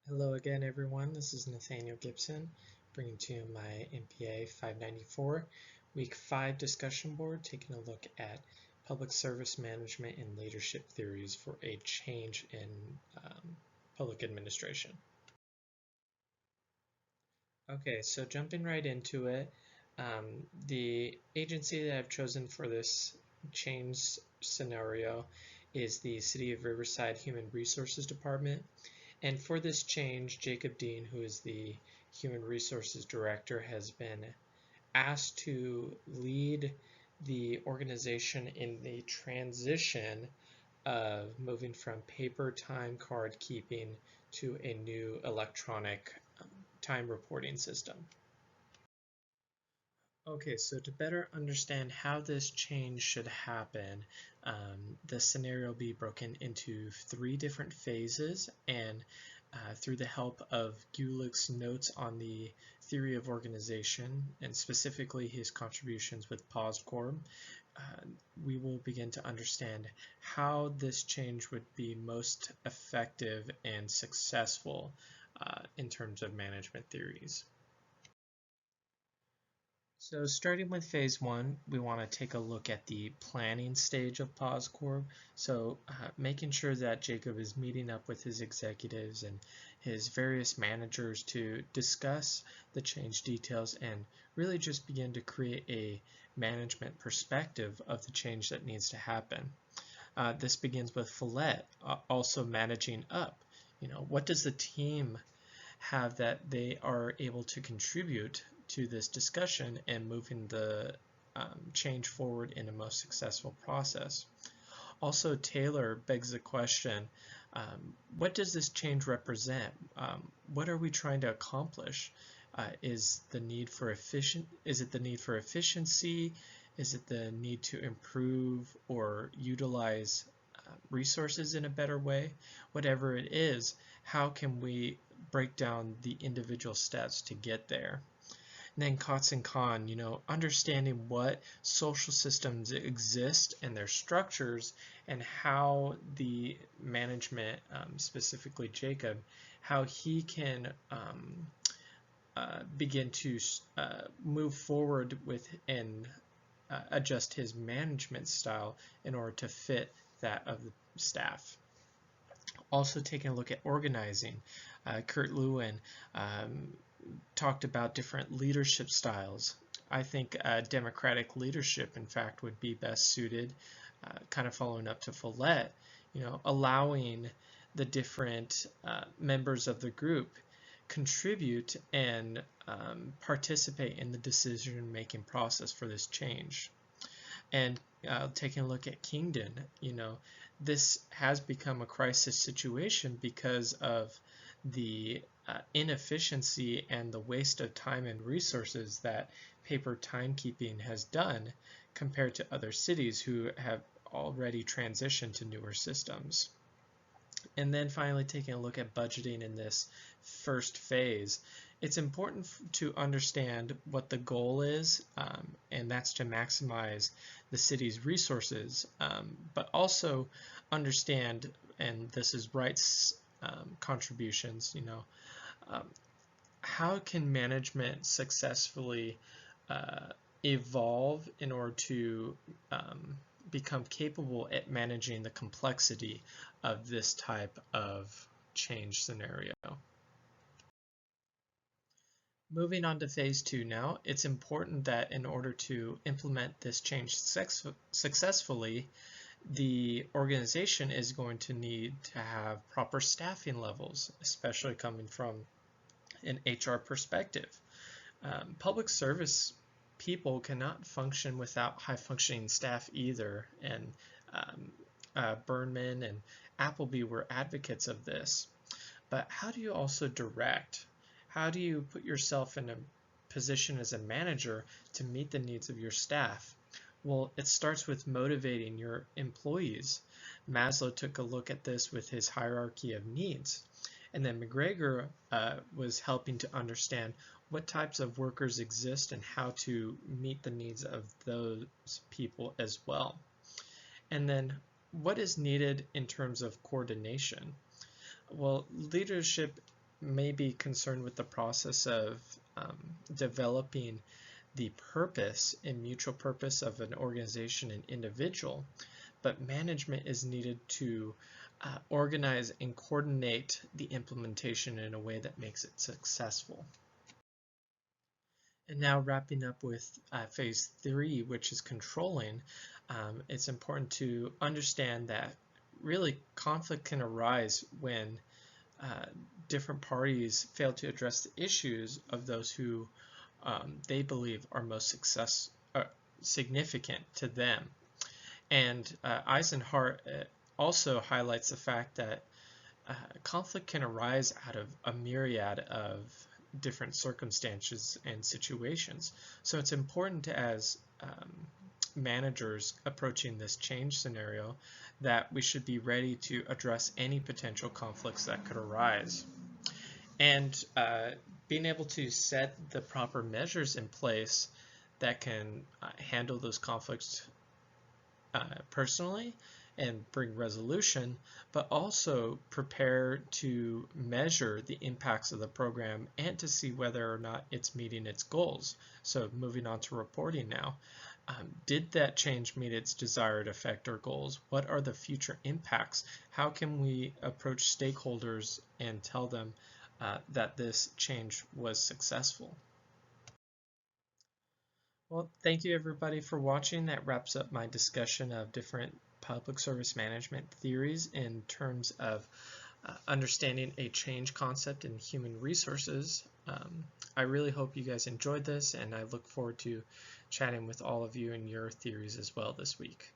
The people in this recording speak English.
Hello again, everyone. This is Nathaniel Gibson, bringing to you my MPA 594 Week 5 discussion board, taking a look at public service management and leadership theories for a change in public administration. Okay, so jumping right into it, the agency that I've chosen for this change scenario is the City of Riverside Human Resources Department. And for this change, Jacob Dean, who is the Human Resources Director, has been asked to lead the organization in the transition of moving from paper time card keeping to a new electronic time reporting system. Okay, so to better understand how this change should happen, the scenario will be broken into 3 different phases, and through the help of Gulick's notes on the theory of organization, and specifically his contributions with POSCORB, we will begin to understand how this change would be most effective and successful in terms of management theories. So starting with phase 1, we want to take a look at the planning stage of POSCORB. So making sure that Jacob is meeting up with his executives and his various managers to discuss the change details and really just begin to create a management perspective of the change that needs to happen. This begins with Follett also managing up. What does the team have that they are able to contribute to this discussion and moving the change forward in a most successful process. Also, Taylor begs the question, what does this change represent? What are we trying to accomplish? Is it the need for efficiency? Is it the need to improve or utilize resources in a better way? Whatever it is, how can we break down the individual steps to get there? And then Kotz and Kahn, understanding what social systems exist and their structures and how the management, specifically Jacob, how he can begin to move forward with and adjust his management style in order to fit that of the staff. Also taking a look at organizing, Kurt Lewin talked about different leadership styles. I think democratic leadership, in fact, would be best suited, kind of following up to Follett, allowing the different members of the group contribute and participate in the decision-making process for this change. And taking a look at Kingdon, this has become a crisis situation because of the inefficiency and the waste of time and resources that paper timekeeping has done compared to other cities who have already transitioned to newer systems. And then finally taking a look at budgeting in this first phase, it's important to understand what the goal is, and that's to maximize the city's resources, but also understand, and this is Wright's contributions, how can management successfully evolve in order to become capable at managing the complexity of this type of change scenario. Moving on to phase 2 now, it's important that in order to implement this change successfully, the organization is going to need to have proper staffing levels, especially coming from an HR perspective. Public service people cannot function without high-functioning staff either, and Burnman and Appleby were advocates of this. But how do you also direct? How do you put yourself in a position as a manager to meet the needs of your staff? Well, it starts with motivating your employees. Maslow took a look at this with his hierarchy of needs. And then McGregor was helping to understand what types of workers exist and how to meet the needs of those people as well. And then what is needed in terms of coordination? Well, leadership may be concerned with the process of developing the purpose and mutual purpose of an organization and individual, but management is needed to organize and coordinate the implementation in a way that makes it successful. And now wrapping up with phase 3, which is controlling, it's important to understand that really conflict can arise when different parties fail to address the issues of those who they believe are most significant to them. And Eisenhart also highlights the fact that conflict can arise out of a myriad of different circumstances and situations. So it's important as managers approaching this change scenario that we should be ready to address any potential conflicts that could arise. And being able to set the proper measures in place that can handle those conflicts personally and bring resolution, but also prepare to measure the impacts of the program and to see whether or not it's meeting its goals. So moving on to reporting now. Did that change meet its desired effect or goals? What are the future impacts? How can we approach stakeholders and tell them that this change was successful? Well, thank you everybody for watching. That wraps up my discussion of different public service management theories in terms of understanding a change concept in human resources. I really hope you guys enjoyed this, and I look forward to chatting with all of you and your theories as well this week.